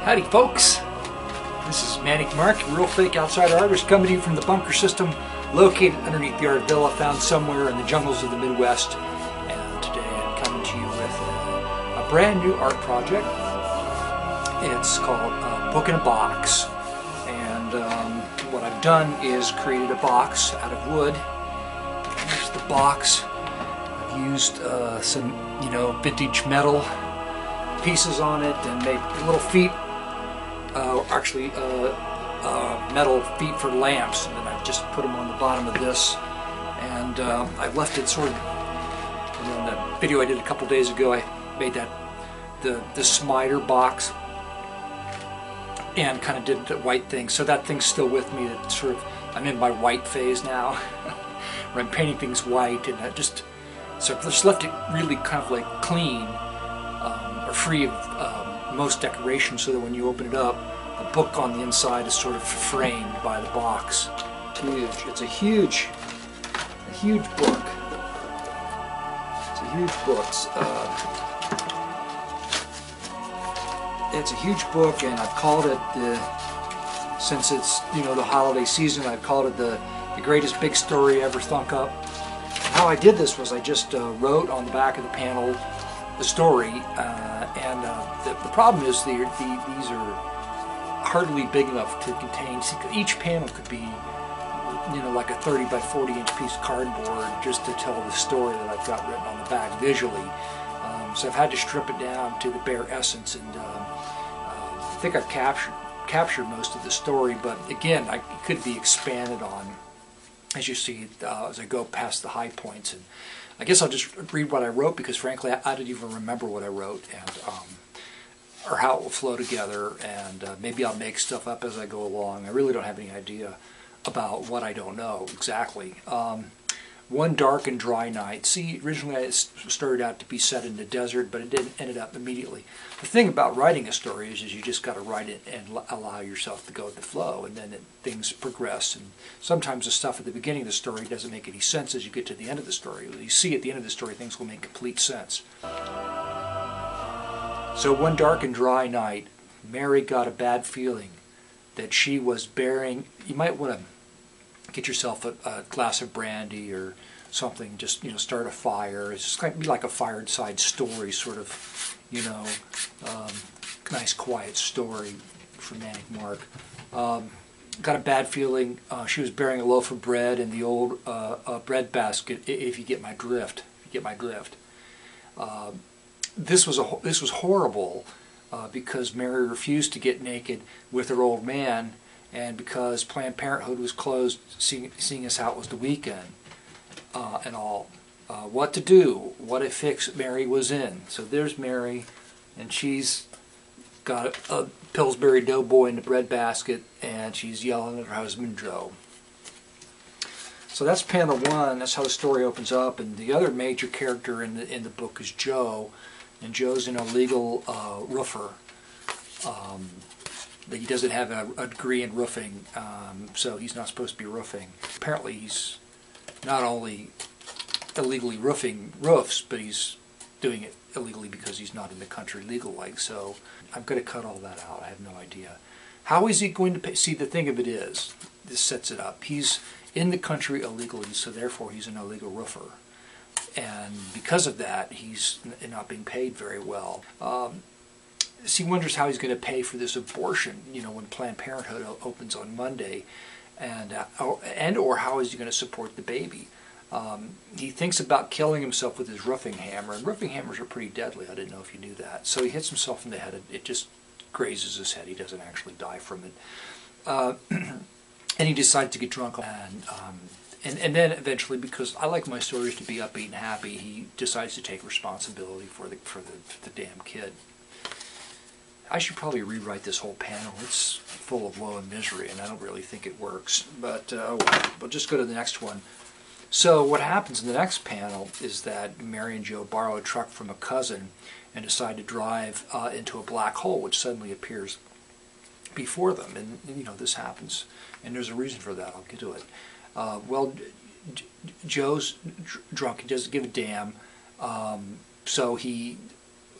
Howdy folks, this is Manic Mark, real fake outsider artist coming to you from the bunker system located underneath the Art Villa, found somewhere in the jungles of the Midwest. And today I'm coming to you with a brand new art project. It's called Book in a Box, and what I've done is created a box out of wood. Here's the box. I've used some vintage metal pieces on it and made little feet, metal feet for lamps, and then I've just put them on the bottom of this, and I've left it sort of, in the video I did a couple days ago, I made that the Smider box and kind of did the white thing, so that thing's still with me. That sort of, I'm in my white phase now where I'm painting things white, and I just left it really kind of like clean, or free of most decoration, so that when you open it up, the book on the inside is sort of framed by the box. Huge. It's a huge book. It's a huge book. It's a huge book, and I've called it since it's the holiday season, I've called it the greatest big story ever thunk up. How I did this was I just wrote on the back of the panel the story, and the problem is these are hardly big enough to contain. See, each panel could be like a 30 by 40 inch piece of cardboard just to tell the story that I've got written on the back visually. So I've had to strip it down to the bare essence, and I think I've captured most of the story, but again, it could be expanded on as you see as I go past the high points. And I guess I'll just read what I wrote, because frankly I don't even remember what I wrote, and or how it will flow together, and maybe I'll make stuff up as I go along. I really don't have any idea about what I don't know exactly. One dark and dry night. See, originally it started out to be set in the desert, but it didn't ended up immediately. The thing about writing a story is you just got to write it and allow yourself to go with the flow, and then things progress. And sometimes the stuff at the beginning of the story doesn't make any sense as you get to the end of the story. You see at the end of the story things will make complete sense. So one dark and dry night, Mary got a bad feeling that she was bearing. You might want to get yourself a glass of brandy or something, just start a fire. It's just going to be like a fireside story, sort of, nice quiet story for Manic Mark. Got a bad feeling. She was bearing a loaf of bread in the old bread basket. If you get my drift, This was horrible, because Mary refused to get naked with her old man, and because Planned Parenthood was closed, seeing as how it was the weekend and all. What to do? What a fix Mary was in. So there's Mary, and she's got a Pillsbury Doughboy in the bread basket, and she's yelling at her husband Joe. So that's panel one. That's how the story opens up, and the other major character in the book is Joe. And Joe's an illegal roofer. He doesn't have a degree in roofing, so he's not supposed to be roofing. Apparently he's not only illegally roofing roofs, but he's doing it illegally because he's not in the country legal-like. So I'm going to cut all that out. I have no idea. How is he going to pay? See, the thing of it is, this sets it up. He's in the country illegally, so therefore he's an illegal roofer. And because of that, he's not being paid very well. He wonders how he's going to pay for this abortion, when Planned Parenthood opens on Monday, and or how is he going to support the baby. He thinks about killing himself with his roofing hammer, and roofing hammers are pretty deadly. I didn't know if you knew that. So he hits himself in the head. It just grazes his head. He doesn't actually die from it. And he decides to get drunk, and then eventually, because I like my stories to be upbeat and happy, he decides to take responsibility for the damn kid. I should probably rewrite this whole panel. It's full of woe and misery, and I don't really think it works. But we'll just go to the next one. So what happens in the next panel is that Mary and Joe borrow a truck from a cousin and decide to drive into a black hole, which suddenly appears before them. And this happens, and there's a reason for that. I'll get to it. Joe's drunk. He doesn't give a damn. So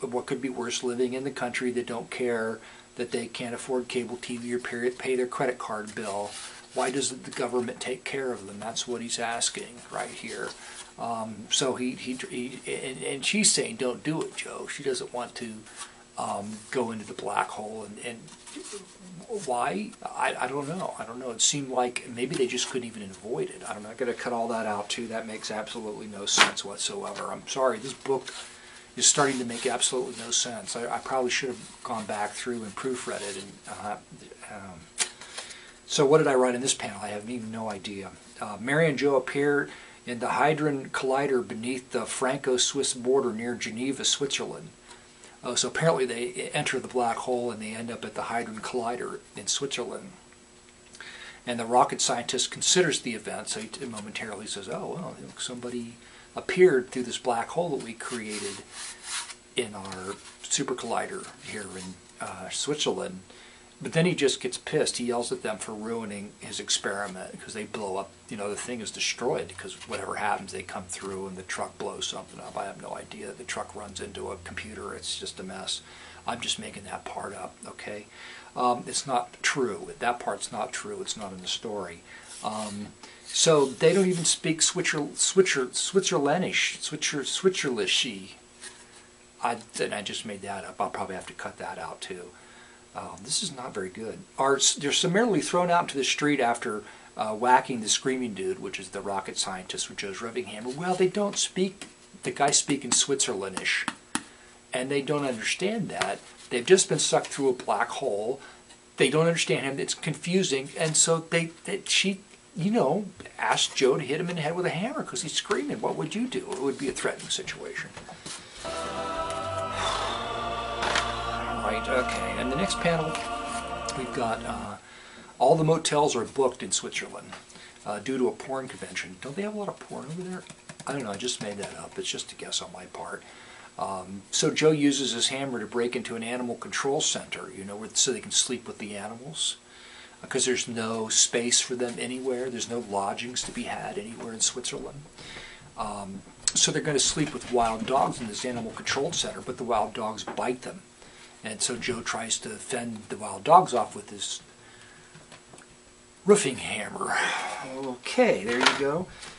what could be worse, living in the country that don't care that they can't afford cable TV or pay their credit card bill. Why doesn't the government take care of them? That's what he's asking right here. So and she's saying, don't do it, Joe. She doesn't want to go into the black hole. And why? I don't know. I don't know. It seemed like maybe they just couldn't even avoid it. I'm not going to cut all that out, too. That makes absolutely no sense whatsoever. I'm sorry. This book is starting to make absolutely no sense. I probably should have gone back through and proofread it. So what did I write in this panel? I have even no idea. Mary and Joe appear in the Hadron Collider beneath the Franco-Swiss border near Geneva, Switzerland. So apparently they enter the black hole and they end up at the Hadron Collider in Switzerland. And the rocket scientist considers the event, so he momentarily says, oh, well, somebody appeared through this black hole that we created in our super collider here in Switzerland. But then he just gets pissed. He yells at them for ruining his experiment because they blow up. You know, the thing is destroyed because whatever happens, they come through and the truck blows something up. I have no idea. The truck runs into a computer. It's just a mess. I'm just making that part up, okay? It's not true. That part's not true. It's not in the story. So they don't even speak Switzerlandish. And I just made that up. I'll probably have to cut that out too. This is not very good. They're summarily thrown out into the street after whacking the screaming dude, which is the rocket scientist with Joe's rubbing hammer. Well, they don't speak, the guys speak in Switzerlandish, and they don't understand that. They've just been sucked through a black hole. They don't understand him. It's confusing, and so she, you know, asked Joe to hit him in the head with a hammer because he's screaming. What would you do? It would be a threatening situation. Right, okay, and the next panel, we've got all the motels are booked in Switzerland due to a porn convention. Don't they have a lot of porn over there? I don't know, I just made that up. It's just a guess on my part. So Joe uses his hammer to break into an animal control center, you know, so they can sleep with the animals. Because there's no space for them anywhere. There's no lodgings to be had anywhere in Switzerland. So they're going to sleep with wild dogs in this animal control center, but the wild dogs bite them. And so Joe tries to fend the wild dogs off with his roofing hammer. Okay, there you go.